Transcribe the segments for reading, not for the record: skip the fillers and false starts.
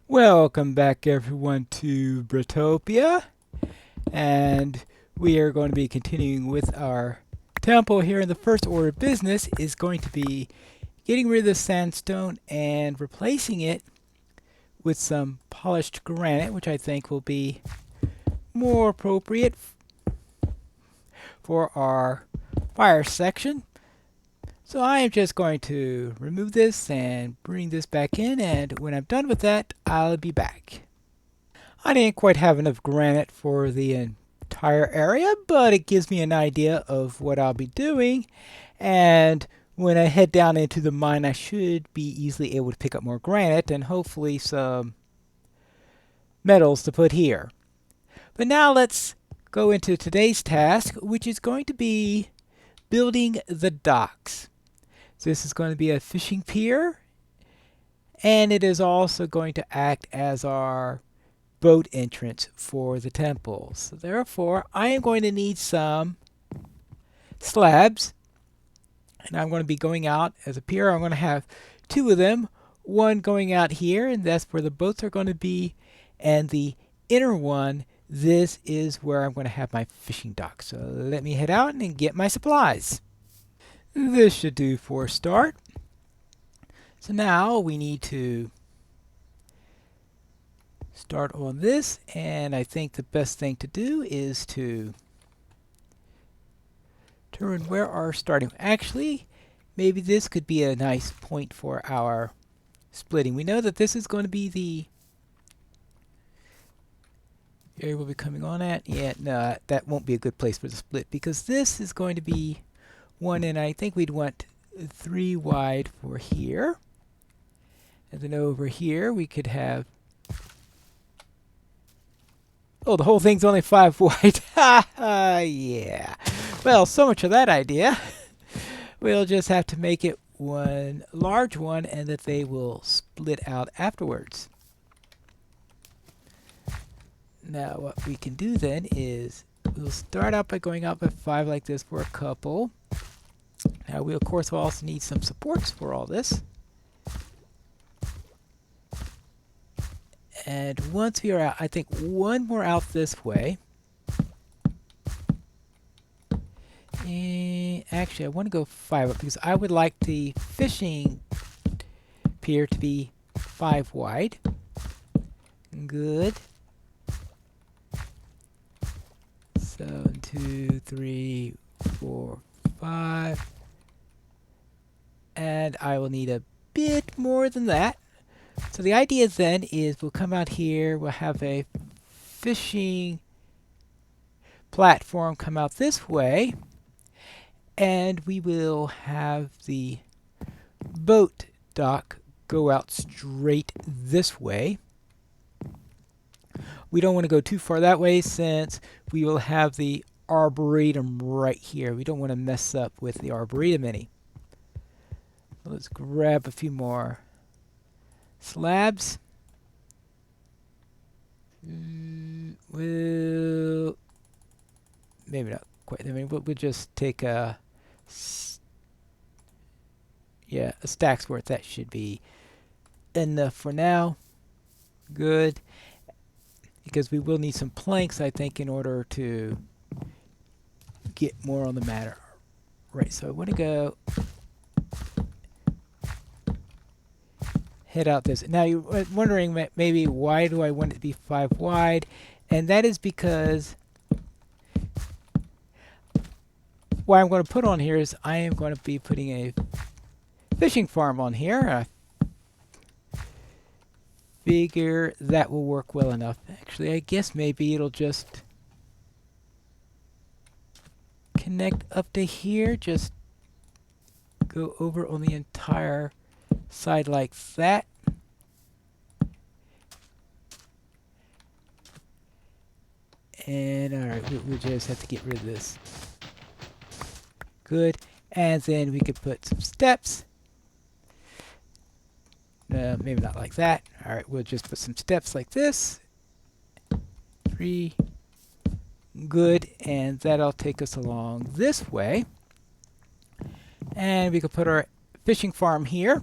Welcome back everyone to Bretopia, and we are going to be continuing with our temple here. And the first order of business is going to be getting rid of the sandstone and replacing it with some polished granite, which I think will be more appropriate for our fire section. So I am just going to remove this and bring this back in, and when I'm done with that, I'll be back. I didn't quite have enough granite for the entire area, but it gives me an idea of what I'll be doing. And when I head down into the mine, I should be easily able to pick up more granite and hopefully some metals to put here. But now let's go into today's task, which is going to be building the docks. So this is going to be a fishing pier, and it is also going to act as our boat entrance for the temple. So therefore, I am going to need some slabs, and I'm going to be going out as a pier. I'm going to have two of them, one going out here, and that's where the boats are going to be, and the inner one, this is where I'm going to have my fishing dock. So let me head out and get my supplies. This should do for a start. So now we need to start on this, and I think the best thing to do is to determine where our starting. Actually, maybe this could be a nice point for our splitting. We know that this is going to be the area we'll be coming on at. Yeah, no, that won't be a good place for the split because this is going to be one, and I think we'd want 3 wide for here. And then over here we could have, oh, the whole thing's only 5 wide. Ha ha, yeah. Well, so much for that idea. We'll just have to make it one large one and that they will split out afterwards. Now what we can do then is we'll start out by going out by 5 like this for a couple. Now we of course will also need some supports for all this. And once we are out, I think one more out this way. And actually, I want to go 5 up because I would like the fishing pier to be 5 wide. Good. So 2, 3, 4, 5. And I will need a bit more than that. So the idea then is we'll come out here, we'll have a fishing platform come out this way, and we will have the boat dock go out straight this way. We don't want to go too far that way since we will have the arboretum right here. We don't want to mess up with the arboretum any. Let's grab a few more slabs. Well, maybe not quite. I mean, we'll just take a stack's worth. That should be enough for now. Good, because we will need some planks, I think, in order to get more on the matter. Right. So I want to go head out this. Now you're wondering maybe why do I want it to be 5 wide, and that is because what I'm going to put on here is I am going to be putting a fishing farm on here. I figure that will work well enough. Actually, I guess maybe it'll just connect up to here, just go over on the entire side like that. And alright, we'll just have to get rid of this. Good. And then we could put some steps. Maybe not like that. Alright, we'll just put some steps like this. 3. Good. And that'll take us along this way. And we could put our fishing farm here.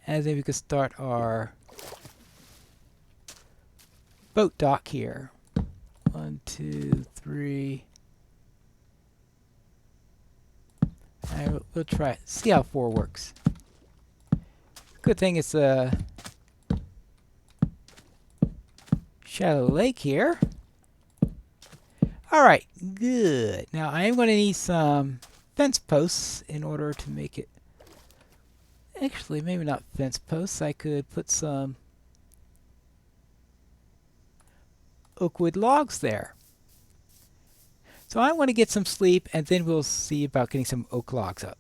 And then we could start our boat dock here. 1, 2, 3. And we'll try it. See how 4 works. Good thing it's a shallow lake here. Alright, good. Now I am going to need some fence posts in order to make it. Actually, maybe not fence posts. I could put some oak wood logs there. So I want to get some sleep, and then we'll see about getting some oak logs up.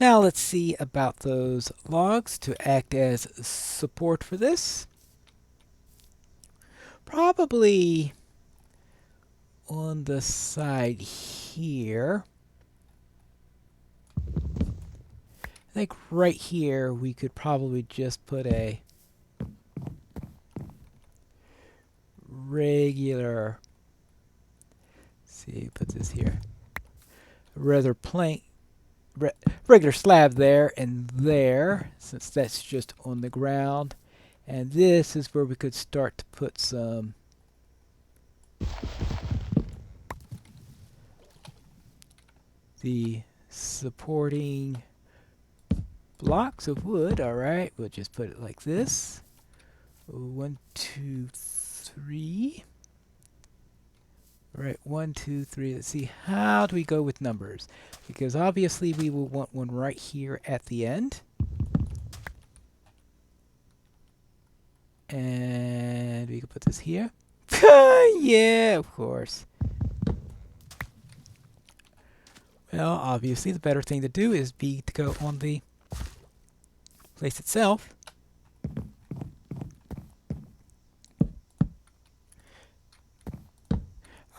Now let's see about those logs to act as support for this. Probably on the side here. I think right here we could probably just put a regular, see, put this here, rather plain, regular slab there and there, since that's just on the ground. And this is where we could start to put some the supporting blocks of wood. Alright, we'll just put it like this. 1, 2, 3. Alright, 1, 2, 3. Let's see, how do we go with numbers? Because obviously we will want one right here at the end. And we can put this here. Yeah, of course. Well, obviously the better thing to do is to go on the place itself.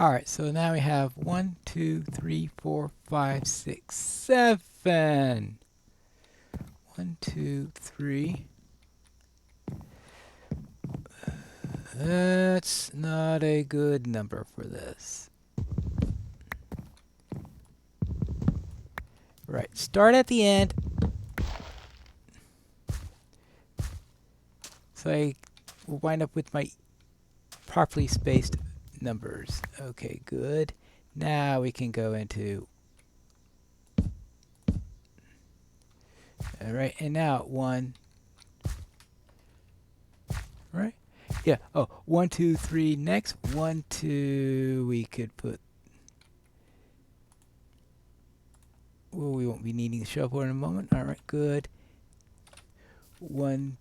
Alright, so now we have 1, 2, 3, 4, 5, 6, 7. 1, 2, 3. That's not a good number for this. Right, start at the end. So I will wind up with my properly spaced numbers. Okay, good. Now we can go into. Alright, and now 1. Right? Yeah. Oh, 1, 2, 3. Next, 1, 2. We could put. Well, we won't be needing the shovel in a moment. Alright, good. 1,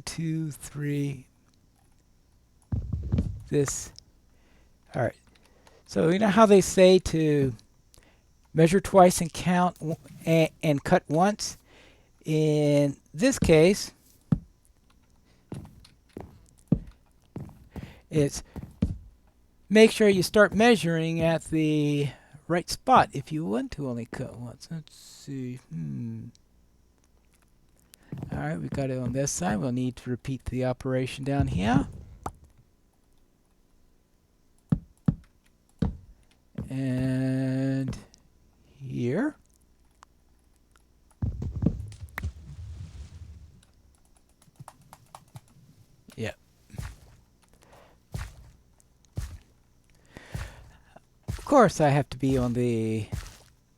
2, 3. This. Alright. So you know how they say to measure twice and count and cut once? In this case, it's make sure you start measuring at the right spot if you want to only cut once. Let's see. Alright, we got it on this side. We'll need to repeat the operation down here. And here. Yep. Of course, I have to be on the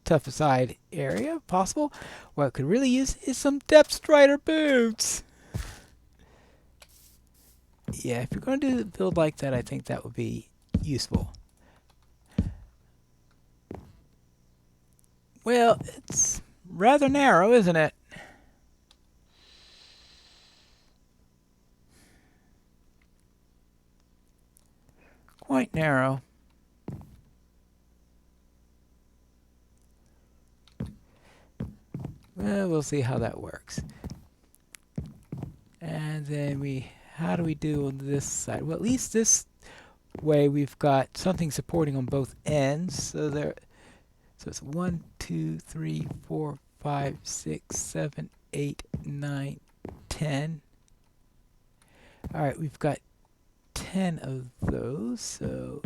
toughest side area if possible. What I could really use is some depth strider boots. Yeah, if you're going to do a build like that, I think that would be useful. Well, it's rather narrow, isn't it? Quite narrow. Well, we'll see how that works. And then how do we do on this side? Well, at least this way we've got something supporting on both ends. So it's 1, 2, 3, 4, 5, 6, 7, 8, 9, 10. All right, we've got 10 of those. So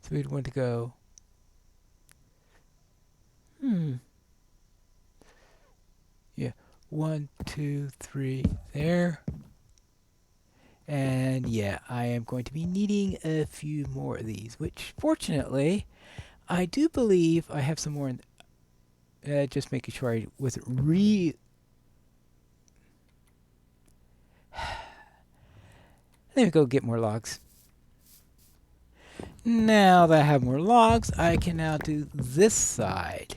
we'd want to go. 1, 2, 3 there. And yeah, I am going to be needing a few more of these, which fortunately, I do believe I have some more in. Just making sure I wasn't Let me go get more logs. Now that I have more logs, I can now do this side.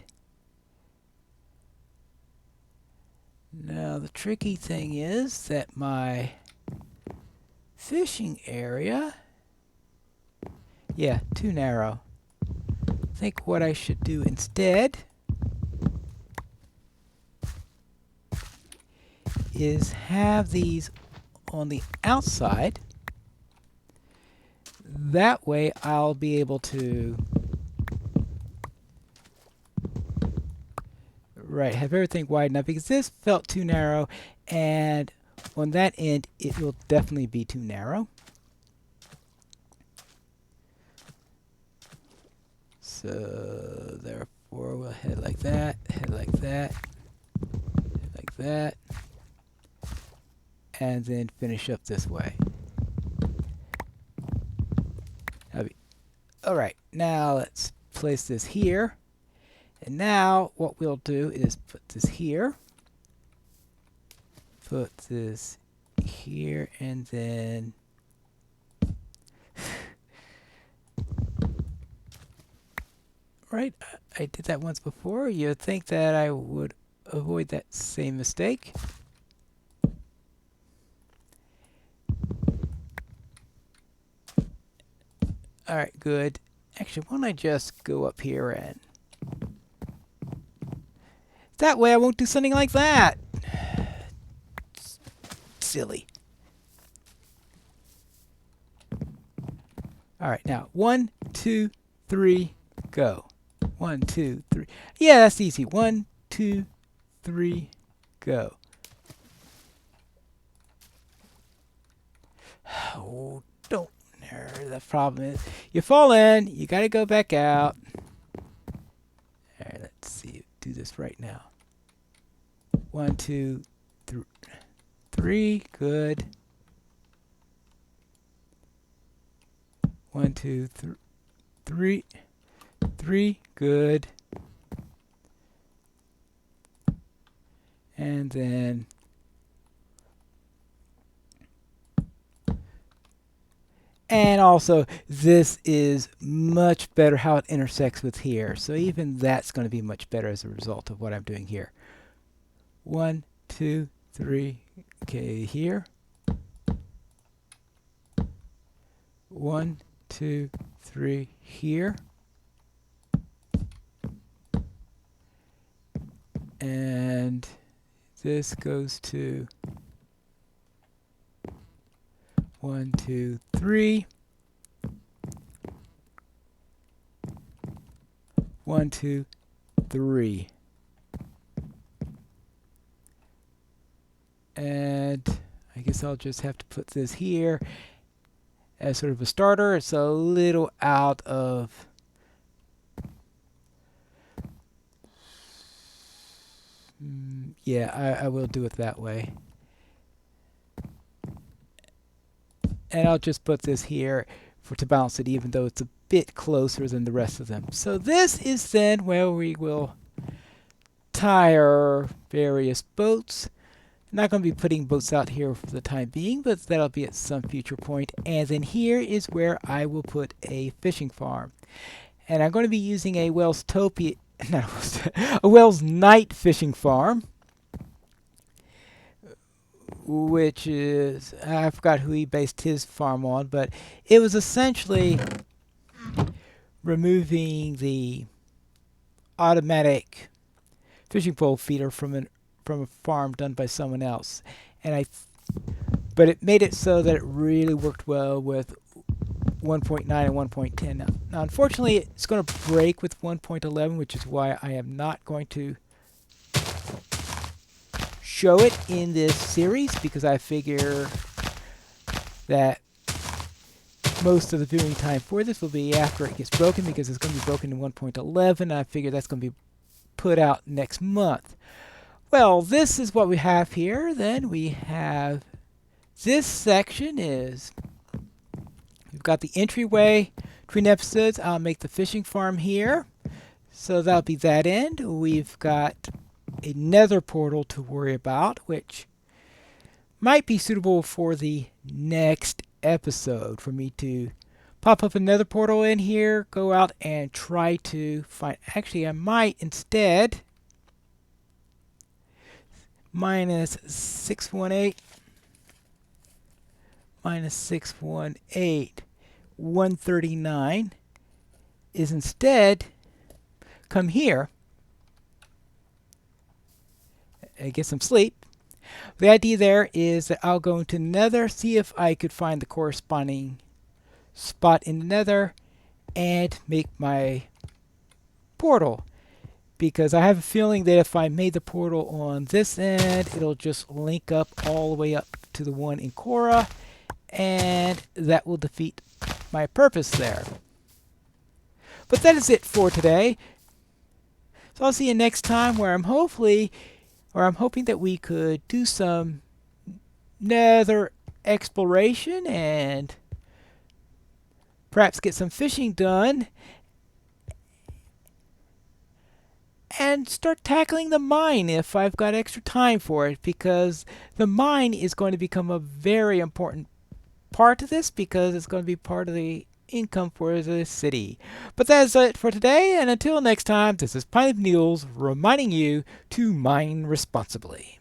Now the tricky thing is that my fishing area, yeah, too narrow. I think what I should do instead is have these on the outside. That way I'll be able to have everything wide enough, because this felt too narrow, and on that end it will definitely be too narrow. So therefore we'll head like that, head like that, head like that, and then finish up this way. Alright, now let's place this here. And now what we'll do is put this here, put this here, and then right, I did that once before. You'd think that I would avoid that same mistake. Alright, good. Actually, why don't I just go up here and that way I won't do something like that. Silly. Alright, now 1, 2, 3, go. 1, 2, 3. Yeah, that's easy. 1, 2, 3, go. Oh, don't. The problem is, you fall in, you gotta go back out. Alright, let's see. Do this right now. 1, 2, 3. Good. 1, 2, 3. 3. Good. And then also this is much better how it intersects with here. So even that's going to be much better as a result of what I'm doing here. 1, 2, 3. Okay, here. 1, 2, 3 here. And this goes to 1, 2, 3. 1, 2, 3. And I guess I'll just have to put this here as sort of a starter. It's a little out of yeah, I will do it that way. And I'll just put this here to balance it, even though it's a bit closer than the rest of them. So this is then where we will tie our various boats. I'm not going to be putting boats out here for the time being, but that'll be at some future point. And then here is where I will put a fishing farm. And I'm going to be using a Bretopia, a Wells Night fishing farm, which is, I forgot who he based his farm on, but it was essentially removing the automatic fishing pole feeder from a farm done by someone else, and but it made it so that it really worked well with 1.9 and 1.10. Now unfortunately it's going to break with 1.11, which is why I am not going to show it in this series, because I figure that most of the viewing time for this will be after it gets broken, because it's going to be broken in 1.11. I figure that's going to be put out next month. Well, this is what we have here. Then we have this section is we've got the entryway between episodes. I'll make the fishing farm here. So that'll be that end. We've got a nether portal to worry about, which might be suitable for the next episode for me to pop up another portal in here, go out and try to find. Actually, I might instead minus 618 minus 618 139 is instead come here and get some sleep. The idea there is that I'll go into Nether, see if I could find the corresponding spot in the Nether, and make my portal. Because I have a feeling that if I made the portal on this end, it'll just link up all the way up to the one in Korra, and that will defeat my purpose there. But that is it for today. So I'll see you next time where I'm hoping that we could do some nether exploration and perhaps get some fishing done and start tackling the mine if I've got extra time for it, because the mine is going to become a very important part of this because it's going to be part of the income for the city. But that's it for today, and until next time, this is Pineleaf News reminding you to mine responsibly.